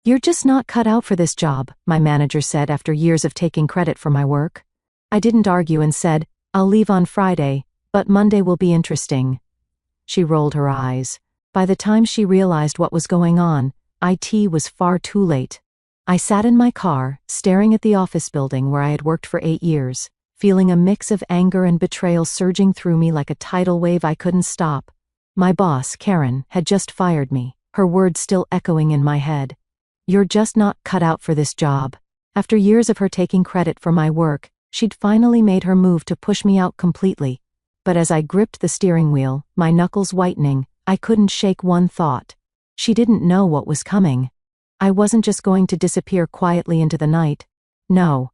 "You're just not cut out for this job," my manager said after years of taking credit for my work. I didn't argue and said, "I'll leave on Friday, but Monday will be interesting." She rolled her eyes. By the time she realized what was going on, it was far too late. I sat in my car, staring at the office building where I had worked for 8 years, feeling a mix of anger and betrayal surging through me like a tidal wave I couldn't stop. My boss, Karen, had just fired me, her words still echoing in my head. "You're just not cut out for this job." After years of her taking credit for my work, she'd finally made her move to push me out completely. But as I gripped the steering wheel, my knuckles whitening, I couldn't shake one thought. She didn't know what was coming. I wasn't just going to disappear quietly into the night. No.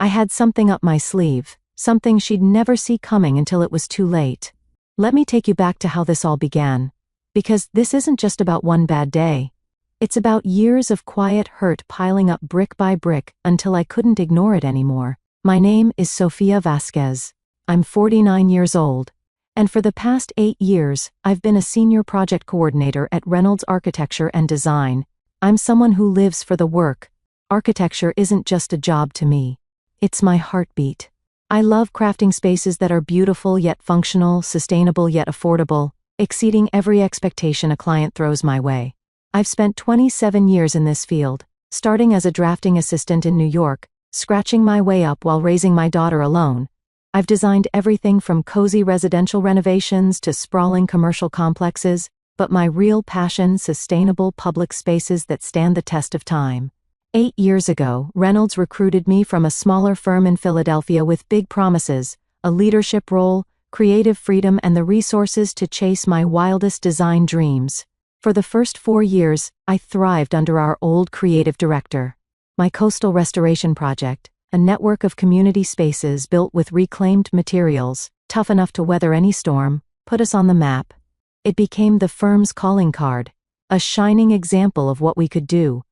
I had something up my sleeve, something she'd never see coming until it was too late. Let me take you back to how this all began. Because this isn't just about one bad day. It's about years of quiet hurt piling up brick by brick until I couldn't ignore it anymore. My name is Sofia Vasquez. I'm 49 years old. And for the past 8 years, I've been a senior project coordinator at Reynolds Architecture and Design. I'm someone who lives for the work. Architecture isn't just a job to me. It's my heartbeat. I love crafting spaces that are beautiful yet functional, sustainable yet affordable, exceeding every expectation a client throws my way. I've spent 27 years in this field, starting as a drafting assistant in New York, scratching my way up while raising my daughter alone. I've designed everything from cozy residential renovations to sprawling commercial complexes, but my real passion, sustainable public spaces that stand the test of time. 8 years ago, Reynolds recruited me from a smaller firm in Philadelphia with big promises, a leadership role, creative freedom, and the resources to chase my wildest design dreams. For the first 4 years, I thrived under our old creative director. My coastal restoration project, a network of community spaces built with reclaimed materials, tough enough to weather any storm, put us on the map. It became the firm's calling card, a shining example of what we could do.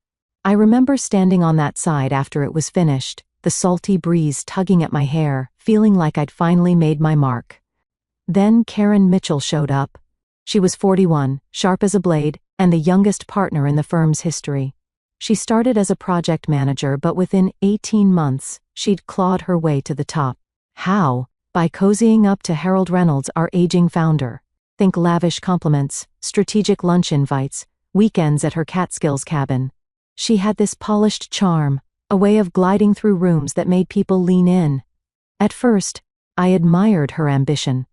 I remember standing on that side after it was finished, the salty breeze tugging at my hair, feeling like I'd finally made my mark. Then Karen Mitchell showed up. She was 41, sharp as a blade, and the youngest partner in the firm's history. She started as a project manager, but within 18 months, she'd clawed her way to the top. How? By cozying up to Harold Reynolds, our aging founder. Think lavish compliments, strategic lunch invites, weekends at her Catskills cabin. She had this polished charm, a way of gliding through rooms that made people lean in. At first, I admired her ambition.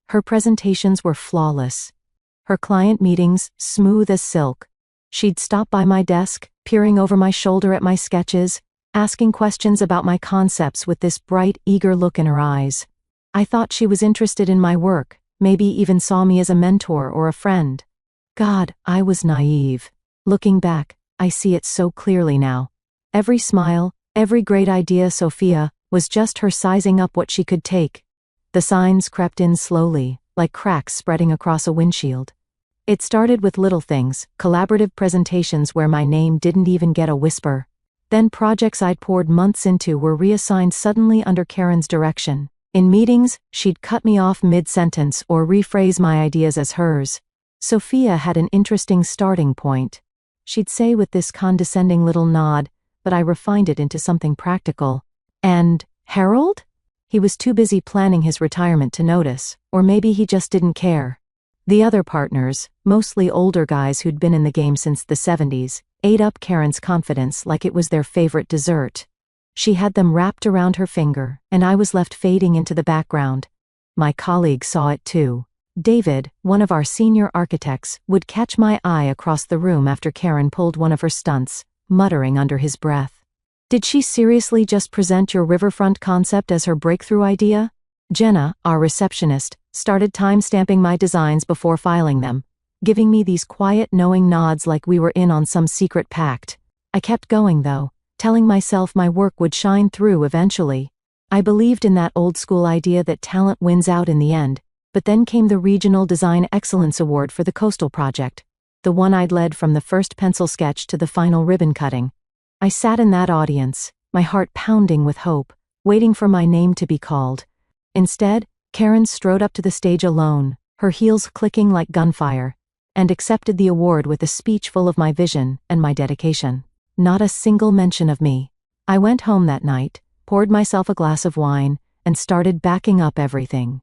Her presentations were flawless. Her client meetings, smooth as silk. She'd stop by my desk, peering over my shoulder at my sketches, asking questions about my concepts with this bright, eager look in her eyes. I thought she was interested in my work, maybe even saw me as a mentor or a friend. God, I was naive. Looking back, I see it so clearly now. Every smile, every great idea, Sofia, was just her sizing up what she could take. The signs crept in slowly, like cracks spreading across a windshield. It started with little things, collaborative presentations where my name didn't even get a whisper. Then projects I'd poured months into were reassigned suddenly under Karen's direction. In meetings, she'd cut me off mid-sentence or rephrase my ideas as hers. Sofia had an interesting starting point. She'd say with this condescending little nod, but I refined it into something practical. "And Harold?" He was too busy planning his retirement to notice, or maybe he just didn't care. The other partners, mostly older guys who'd been in the game since the 70s, ate up Karen's confidence like it was their favorite dessert. She had them wrapped around her finger, and I was left fading into the background. My colleagues saw it too. David, one of our senior architects, would catch my eye across the room after Karen pulled one of her stunts, muttering under his breath. "Did she seriously just present your riverfront concept as her breakthrough idea?" Jenna, our receptionist, started time-stamping my designs before filing them, giving me these quiet, knowing nods like we were in on some secret pact. I kept going though, telling myself my work would shine through eventually. I believed in that old-school idea that talent wins out in the end, but then came the Regional Design Excellence Award for the Coastal Project, the one I'd led from the first pencil sketch to the final ribbon cutting. I sat in that audience, my heart pounding with hope, waiting for my name to be called. Instead, Karen strode up to the stage alone, her heels clicking like gunfire, and accepted the award with a speech full of my vision and my dedication. Not a single mention of me. I went home that night, poured myself a glass of wine, and started backing up everything.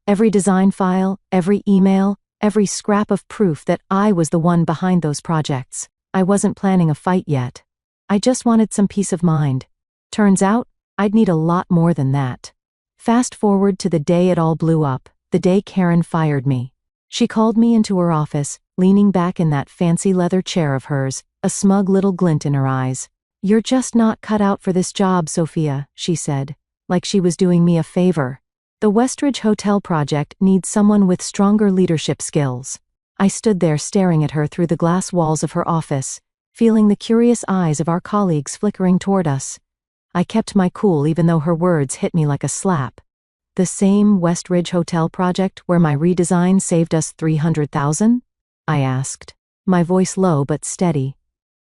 Every design file, every email, every scrap of proof that I was the one behind those projects. I wasn't planning a fight yet. I just wanted some peace of mind. Turns out, I'd need a lot more than that. Fast forward to the day it all blew up, the day Karen fired me. She called me into her office, leaning back in that fancy leather chair of hers, a smug little glint in her eyes. "You're just not cut out for this job, Sophia," she said, like she was doing me a favor. "The Westridge Hotel project needs someone with stronger leadership skills." I stood there staring at her through the glass walls of her office, feeling the curious eyes of our colleagues flickering toward us. I kept my cool even though her words hit me like a slap. "The same Westridge Hotel project where my redesign saved us $300,000? I asked, my voice low but steady.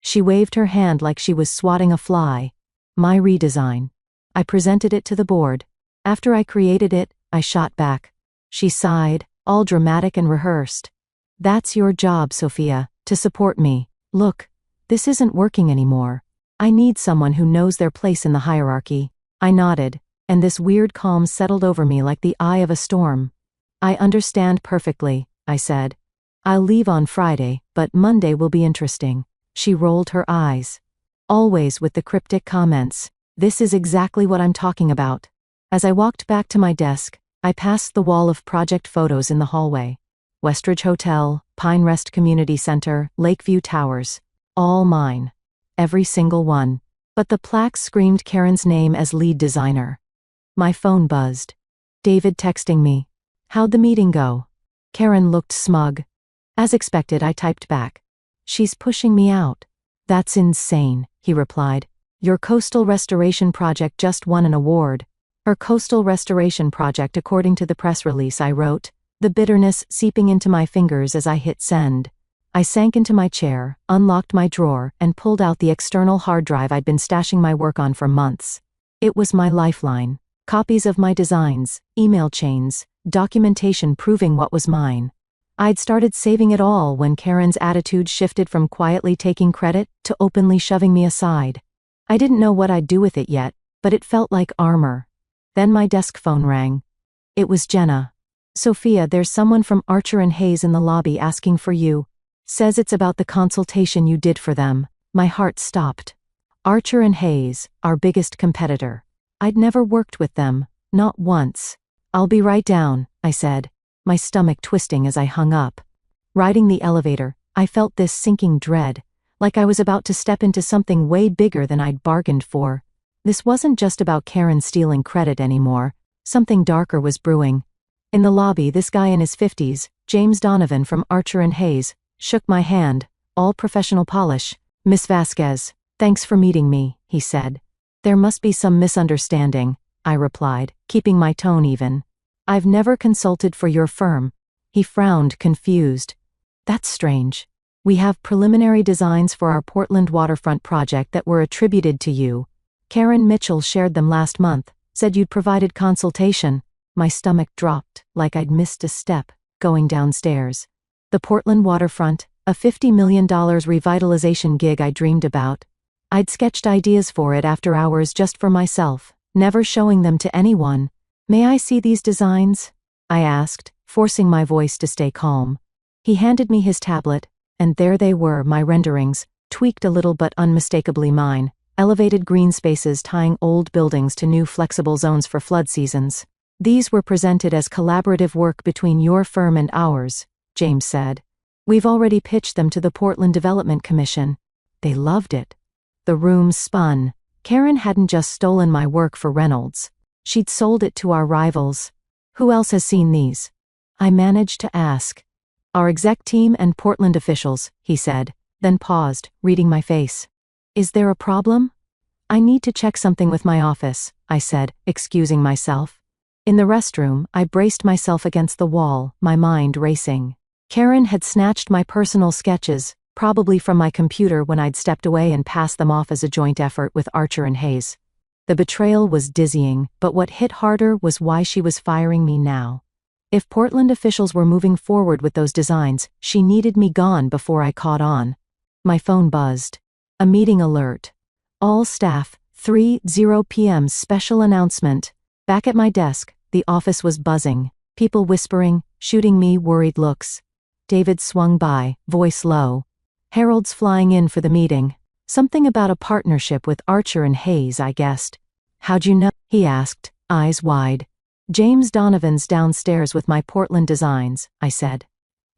She waved her hand like she was swatting a fly. "My redesign." I presented it to the board. After I created it, I shot back. She sighed, all dramatic and rehearsed. "That's your job, Sophia, to support me. Look, this isn't working anymore. I need someone who knows their place in the hierarchy." I nodded, and this weird calm settled over me like the eye of a storm. "I understand perfectly," I said. "I'll leave on Friday, but Monday will be interesting." She rolled her eyes. Always with the cryptic comments, "This is exactly what I'm talking about." As I walked back to my desk, I passed the wall of project photos in the hallway. Westridge Hotel, Pine Rest Community Center, Lakeview Towers. All mine. Every single one. But the plaque screamed Karen's name as lead designer. My phone buzzed. David texting me. "How'd the meeting go?" Karen looked smug. As expected, I typed back. "She's pushing me out." "That's insane," he replied. "Your coastal restoration project just won an award." Her coastal restoration project, according to the press release, I wrote, the bitterness seeping into my fingers as I hit send. I sank into my chair, unlocked my drawer, and pulled out the external hard drive I'd been stashing my work on for months. It was my lifeline. Copies of my designs, email chains, documentation proving what was mine. I'd started saving it all when Karen's attitude shifted from quietly taking credit to openly shoving me aside. I didn't know what I'd do with it yet, but it felt like armor. Then my desk phone rang. It was Jenna. "Sophia, there's someone from Archer and Hayes in the lobby asking for you. Says it's about the consultation you did for them." My heart stopped. Archer and Hayes, our biggest competitor. I'd never worked with them, not once. "I'll be right down," I said, my stomach twisting as I hung up. Riding the elevator, I felt this sinking dread, like I was about to step into something way bigger than I'd bargained for. This wasn't just about Karen stealing credit anymore. Something darker was brewing. In the lobby, this guy in his 50s, James Donovan from Archer and Hayes, shook my hand, all professional polish. "Miss Vasquez, thanks for meeting me," he said. "There must be some misunderstanding," I replied, keeping my tone even. "I've never consulted for your firm." He frowned, confused. "That's strange. We have preliminary designs for our Portland waterfront project that were attributed to you. Karen Mitchell shared them last month, said you'd provided consultation." My stomach dropped, like I'd missed a step, going downstairs. The Portland waterfront, a $50 million revitalization gig I dreamed about. I'd sketched ideas for it after hours just for myself, never showing them to anyone. "May I see these designs?" I asked, forcing my voice to stay calm. He handed me his tablet, and there they were, my renderings, tweaked a little but unmistakably mine. Elevated green spaces tying old buildings to new flexible zones for flood seasons. "These were presented as collaborative work between your firm and ours," James said. "We've already pitched them to the Portland Development Commission." They loved it. The room spun. Karen hadn't just stolen my work for Reynolds. She'd sold it to our rivals. "Who else has seen these?" I managed to ask. "Our exec team and Portland officials," he said, then paused, reading my face. "Is there a problem?" "I need to check something with my office," I said, excusing myself. In the restroom, I braced myself against the wall, my mind racing. Karen had snatched my personal sketches, probably from my computer when I'd stepped away and passed them off as a joint effort with Archer and Hayes. The betrayal was dizzying, but what hit harder was why she was firing me now. If Portland officials were moving forward with those designs, she needed me gone before I caught on. My phone buzzed. A meeting alert. All staff, 3:00 p.m. special announcement. Back at my desk, the office was buzzing. People whispering, shooting me worried looks. David swung by, voice low. Harold's flying in for the meeting. Something about a partnership with Archer and Hayes, I guessed. How'd you know? He asked, eyes wide. James Donovan's downstairs with my Portland designs, I said.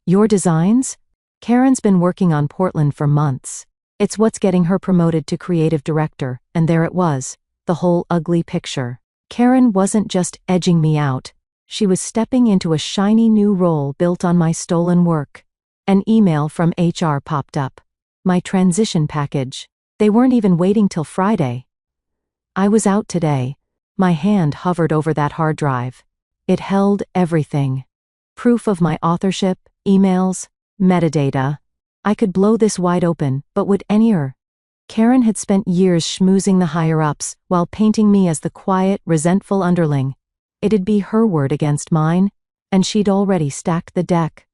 Your designs? Karen's been working on Portland for months. It's what's getting her promoted to creative director, and there it was, the whole ugly picture. Karen wasn't just edging me out. She was stepping into a shiny new role built on my stolen work. An email from HR popped up. My transition package. They weren't even waiting till Friday. I was out today. My hand hovered over that hard drive. It held everything. Proof of my authorship, emails, metadata. I could blow this wide open, but would anyone? Karen had spent years schmoozing the higher-ups while painting me as the quiet, resentful underling. It'd be her word against mine, and she'd already stacked the deck.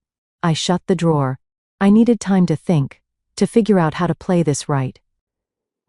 I shut the drawer. I needed time to think, to figure out how to play this right.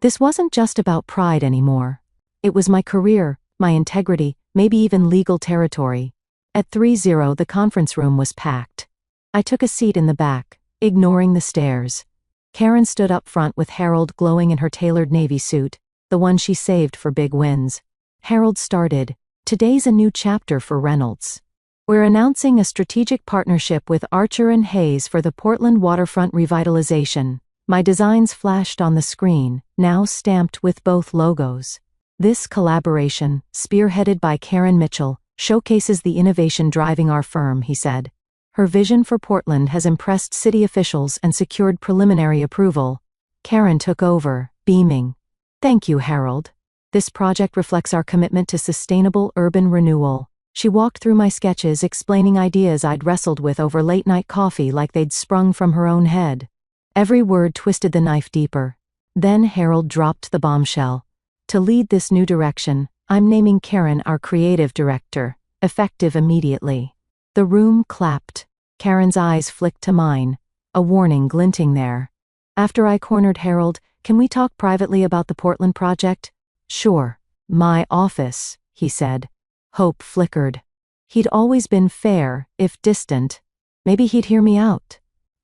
This wasn't just about pride anymore. It was my career, my integrity, maybe even legal territory. At 3:00, the conference room was packed. I took a seat in the back, ignoring the stares. Karen stood up front with Harold glowing in her tailored navy suit, the one she saved for big wins. Harold started, "Today's a new chapter for Reynolds. We're announcing a strategic partnership with Archer and Hayes for the Portland waterfront revitalization." My designs flashed on the screen, now stamped with both logos. This collaboration, spearheaded by Karen Mitchell, showcases the innovation driving our firm, he said. Her vision for Portland has impressed city officials and secured preliminary approval. Karen took over, beaming. "Thank you, Harold. This project reflects our commitment to sustainable urban renewal." She walked through my sketches, explaining ideas I'd wrestled with over late-night coffee like they'd sprung from her own head. Every word twisted the knife deeper. Then Harold dropped the bombshell. "To lead this new direction, I'm naming Karen our creative director, effective immediately." The room clapped. Karen's eyes flicked to mine, a warning glinting there. After I cornered Harold, "Can we talk privately about the Portland project?" "Sure. My office," he said. Hope flickered. He'd always been fair, if distant. Maybe he'd hear me out.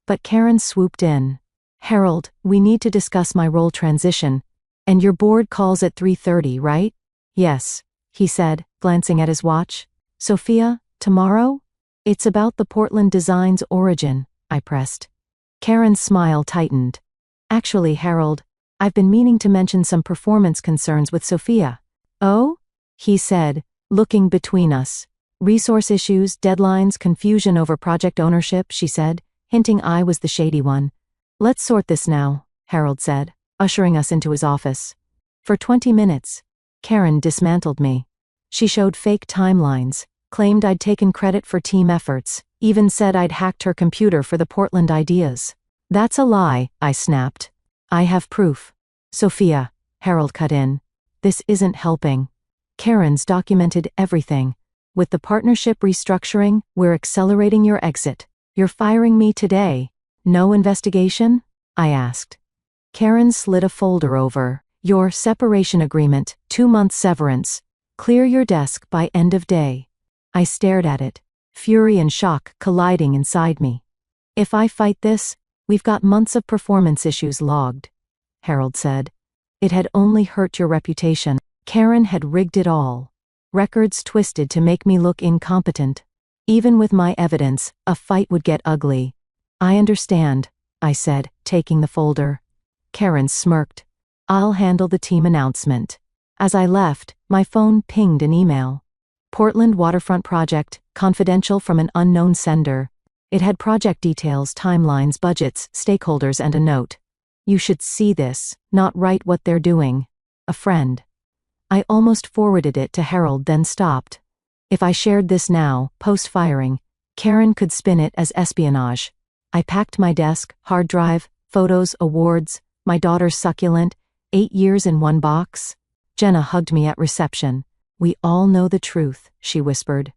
But Karen swooped in. "Harold, we need to discuss my role transition. And your board calls at 3:30, right?" "Yes," he said, glancing at his watch. "Sophia, tomorrow?" "It's about the Portland design's origin," I pressed. Karen's smile tightened. "Actually, Harold, I've been meaning to mention some performance concerns with Sophia." "Oh?" he said, looking between us. "Resource issues, deadlines, confusion over project ownership," she said, hinting I was the shady one. "Let's sort this now," Harold said, ushering us into his office. For 20 minutes, Karen dismantled me. She showed fake timelines, claimed I'd taken credit for team efforts, even said I'd hacked her computer for the Portland ideas. "That's a lie," I snapped. "I have proof." "Sophia," Harold cut in. "This isn't helping. Karen's documented everything. With the partnership restructuring, we're accelerating your exit. You're firing me today. No investigation?" I asked. Karen slid a folder over. "Your separation agreement, 2-month severance. Clear your desk by end of day." I stared at it, fury and shock colliding inside me. "If I fight this, we've got months of performance issues logged," Harold said. "It had only hurt your reputation. Karen had rigged it all. Records twisted to make me look incompetent. Even with my evidence, a fight would get ugly." "I understand," I said, taking the folder. Karen smirked. "I'll handle the team announcement." As I left, my phone pinged an email. "Portland waterfront project, confidential from an unknown sender." It had project details, timelines, budgets, stakeholders, and a note. "You should see this, not write what they're doing. A friend." I almost forwarded it to Harold, then stopped. If I shared this now, post-firing, Karen could spin it as espionage. I packed my desk, hard drive, photos, awards, my daughter's succulent, 8 years in one box. Jenna hugged me at reception. "We all know the truth," she whispered.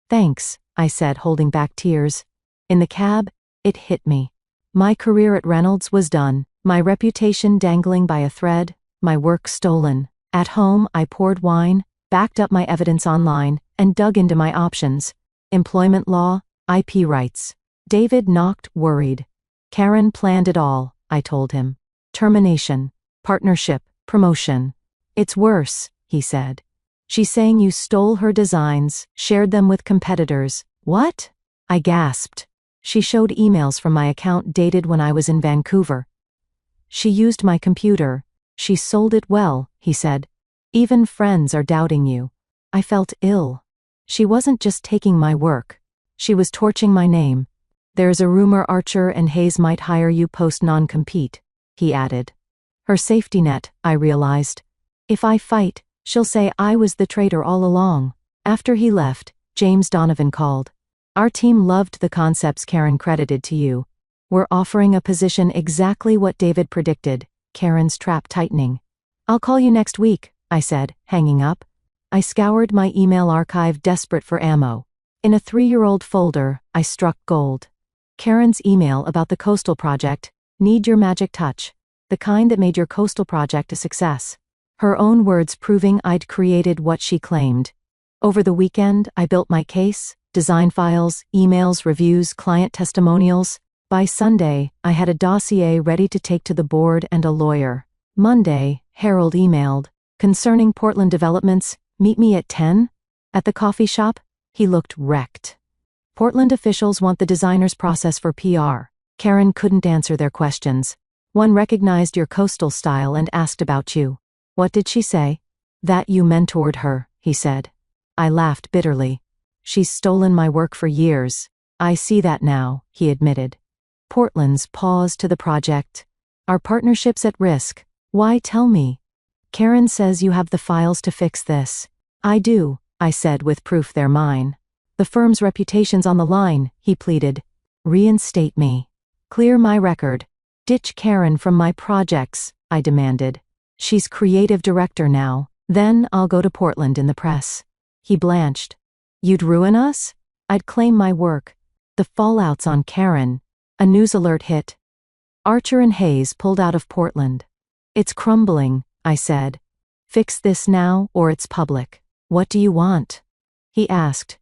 "Thanks," I said, holding back tears. In the cab, it hit me. My career at Reynolds was done. My reputation dangling by a thread, my work stolen. At home, I poured wine, backed up my evidence online, and dug into my options. Employment law, IP rights. David knocked, worried. Karen planned it all, I told him. Termination, partnership, promotion. It's worse, he said. She's saying you stole her designs, shared them with competitors. What? I gasped. She showed emails from my account dated when I was in Vancouver. She used my computer. She sold it well, he said. Even friends are doubting you. I felt ill. She wasn't just taking my work. She was torching my name. There's a rumor Archer and Hayes might hire you post non-compete, he added. Her safety net, I realized. If I fight, she'll say I was the traitor all along. After he left, James Donovan called. Our team loved the concepts Karen credited to you. We're offering a position exactly what David predicted, Karen's trap tightening. I'll call you next week, I said, hanging up. I scoured my email archive desperate for ammo. In a 3-year-old folder, I struck gold. Karen's email about the coastal project, need your magic touch. The kind that made your coastal project a success. Her own words proving I'd created what she claimed. Over the weekend, I built my case, design files, emails, reviews, client testimonials. By Sunday, I had a dossier ready to take to the board and a lawyer. Monday, Harold emailed. Concerning Portland developments, meet me at 10? At the coffee shop? He looked wrecked. Portland officials want the designer's process for PR. Karen couldn't answer their questions. One recognized your coastal style and asked about you. What did she say? That you mentored her, he said. I laughed bitterly. She's stolen my work for years. I see that now, he admitted. Portland's pause to the project. Our partnership's at risk. Why tell me? Karen says you have the files to fix this. I do, I said with proof they're mine. The firm's reputation's on the line, he pleaded. Reinstate me. Clear my record. Ditch Karen from my projects, I demanded. She's creative director now. Then I'll go to Portland in the press. He blanched. You'd ruin us? I'd claim my work. The fallout's on Karen. A news alert hit. Archer and Hayes pulled out of Portland. It's crumbling, I said. Fix this now or it's public. What do you want? He asked.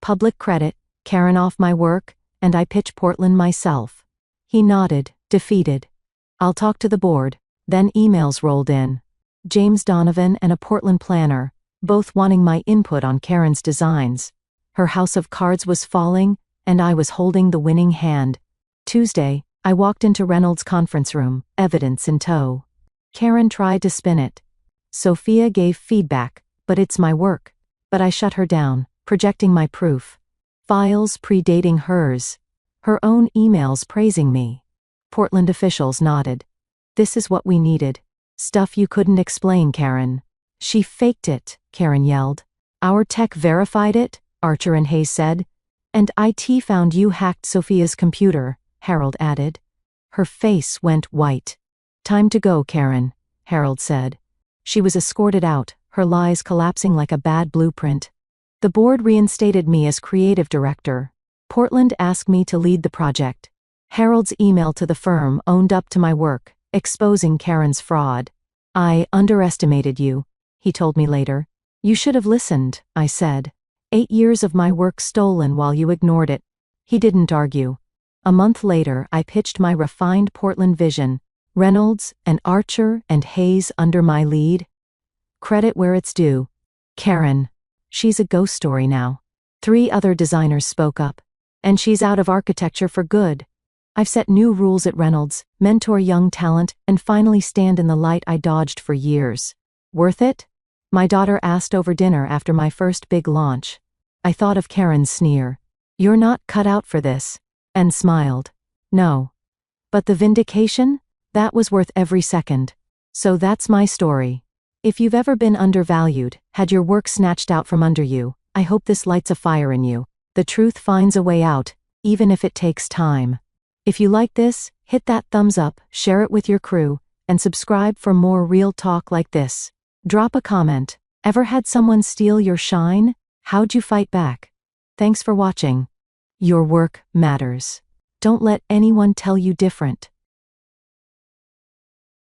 Public credit, Karen off my work, and I pitch Portland myself. He nodded, defeated. I'll talk to the board. Then emails rolled in. James Donovan and a Portland planner, both wanting my input on Karen's designs. Her house of cards was falling, and I was holding the winning hand. Tuesday, I walked into Reynolds' conference room, evidence in tow. Karen tried to spin it. Sophia gave feedback, but it's my work. But I shut her down, projecting my proof. Files predating hers. Her own emails praising me. Portland officials nodded. This is what we needed. Stuff you couldn't explain, Karen. She faked it, Karen yelled. Our tech verified it, Archer and Hayes said. And IT found you hacked Sophia's computer, Harold added. Her face went white. Time to go, Karen, Harold said. She was escorted out, her lies collapsing like a bad blueprint. The board reinstated me as creative director. Portland asked me to lead the project. Harold's email to the firm owned up to my work, exposing Karen's fraud. I underestimated you, he told me later. You should have listened, I said. 8 years of my work stolen while you ignored it. He didn't argue. A month later, I pitched my refined Portland vision. Reynolds and Archer and Hayes under my lead. Credit where it's due. Karen. She's a ghost story now. 3 other designers spoke up. And she's out of architecture for good. I've set new rules at Reynolds, mentor young talent, and finally stand in the light I dodged for years. Worth it? My daughter asked over dinner after my first big launch. I thought of Karen's sneer. You're not cut out for this. And smiled. No. But the vindication? That was worth every second. So that's my story. If you've ever been undervalued, had your work snatched out from under you, I hope this lights a fire in you. The truth finds a way out, even if it takes time. If you like this, hit that thumbs up, share it with your crew, and subscribe for more real talk like this. Drop a comment. Ever had someone steal your shine? How'd you fight back? Thanks for watching. Your work matters. Don't let anyone tell you different.